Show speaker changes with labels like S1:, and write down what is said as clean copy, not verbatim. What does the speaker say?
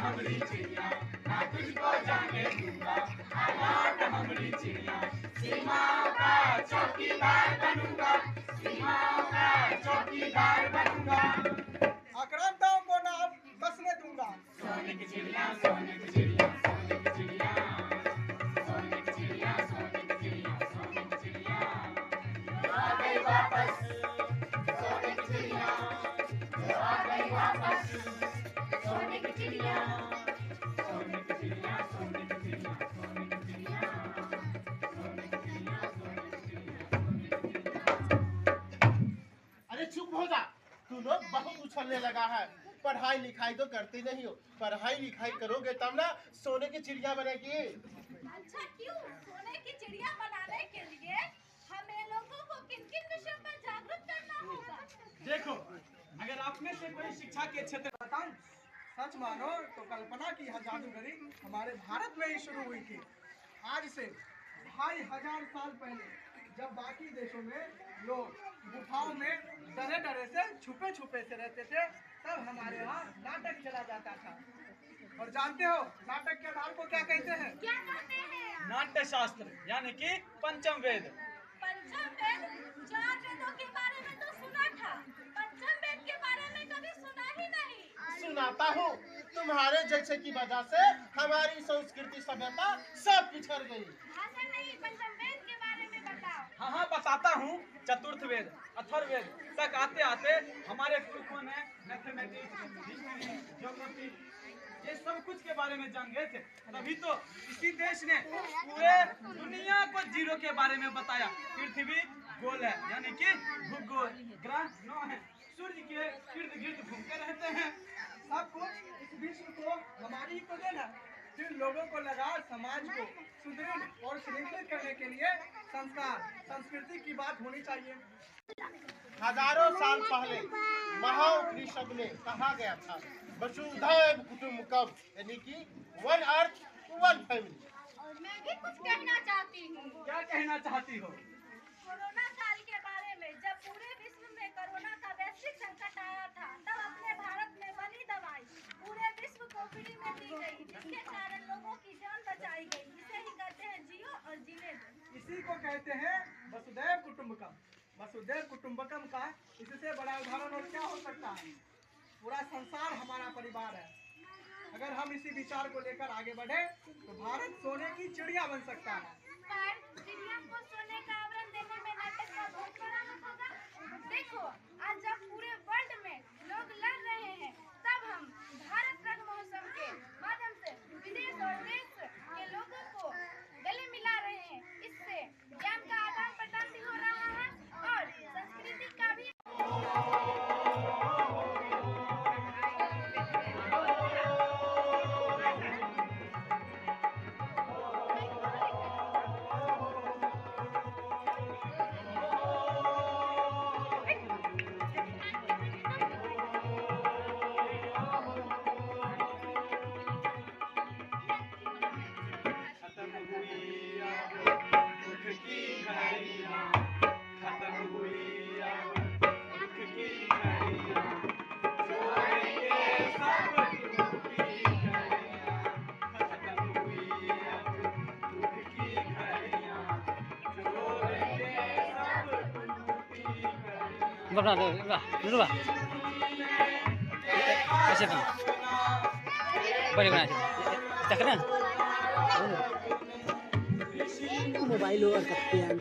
S1: हमरी चिड़िया, ना तुझको जाने दूंगा, लौट हमरी चिड़िया। सीमाओं का चौकीदार बनूंगा, सीमाओं का चौकीदार बनूंगा।
S2: आक्रांताओं को ना बसने दूंगा।
S1: सोने की चिड़िया, सोने की चिड़िया, सोने की चिड़िया, सोने की चिड़िया, सोने की चिड़िया, सोने की चिड़िया। आ गई वापस सोने की चिड़िया, आ गई वापस सोने की चिड़िया, सोने की चिड़िया, सोने की चिड़िया, सोने की चिड़िया, सोने की चिड़िया, सोने की चिड़िया, सोने की चिड़िया।
S3: अरे चुप हो जा, तू लोग बहुत उछलने लगा है। पढ़ाई लिखाई तो करते नहीं हो, पढ़ाई लिखाई करोगे तब ना सोने की चिड़िया बनेगी।
S4: अच्छा क्यों? सोने की चिड़िया बनाने के लिए हमें लोगों को किन किन विषयों पर जागरूक करना होगा?
S5: देखो, अगर आप में से कोई शिक्षा के क्षेत्र
S2: बताऊं, सच मानो तो कल्पना की यह जादूगरी हमारे भारत में ही शुरू हुई थी। आज से 2500 साल पहले जब बाकी देशों में लोग गुफाओं में डरे डरे से छुपे छुपे से रहते थे, तब हमारे यहाँ नाटक खेला जाता था। और जानते हो नाटक के आधार को क्या कहते हैं?
S4: क्या कहते हैं?
S5: नाट्य शास्त्र यानी कि पंचम वेद।
S4: पंचम वेद? 4 वेदों के बारे में तो सुना था, पंचम वेद के बारे में कभी सुना ही नहीं।
S3: सुनाता हूँ, तुम्हारे जैसे की वजह से हमारी संस्कृति सभ्यता सब पिछड़ गई।
S4: भाषण नहीं, पंचम वेद के बारे में बताओ।
S5: हाँ हाँ बताता हूँ। चतुर्थ वेद, अथर्ववेद तक आते आते हमारे पुरखों ने मैथमेटिक्स, हिस्ट्री, ज्योग्राफी ये सब कुछ के बारे में जान गए थे। तभी तो इसी देश ने पूरे दुनिया को जीरो के बारे में बताया। पृथ्वी गोल है यानी कि भूगोल, ग्रह 9 है, सूर्य के इर्द गिर्द घूमते रहते हैं।
S2: सब कुछ इस विश्व को हमारी ही तो देन है। जिन लोगों को लगा समाज को सुदृढ़ और श्रृंखलित करने के लिए संस्कार संस्कृति की बात होनी चाहिए।
S3: हजारों साल पहले महाउपनिषद में कहा गया था, वसुधैव कुटुम्बकम, यानी कि वन अर्थ वन फैमिली।
S4: और मैं भी कुछ कहना चाहती हूँ।
S5: क्या कहना चाहती हो?
S4: कोरोना काल के बारे में, जब पूरे विश्व में कोरोना का वैश्विक संकट आया था, तब अपने भारत में बनी दवाई पूरे विश्व को फ्री में दी गई, जिसके कारण लोगों की जान बचाई गई। इसे ही कहते हैं जियो और जीने दो।
S2: इसी को कहते हैं वसुधैव कुटुम्बकम। वसुधैव कुटुम्बकम का इससे बड़ा उदाहरण और क्या हो सकता है? पूरा संसार हमारा परिवार है। अगर हम इसी विचार को लेकर आगे बढ़े तो भारत सोने की चिड़िया बन सकता है।
S4: पर चिड़िया को सोने का आवरण देने में नाटक का बहुत बड़ा हाथ होगा। देखो, आज जब पूरे वर्ल्ड में लोग लड़ रहे हैं, तब हम भारत रंग महोत्सव के माध्यम से विदेश और देश के लोगों को गले मिला रहे हैं। इससे ज्ञान का आदान प्रदान भी हो रहा है और संस्कृति का भी।
S6: बना दे दulu ba ऐसे kan boleh kan kita kena
S7: mobile और कप्तान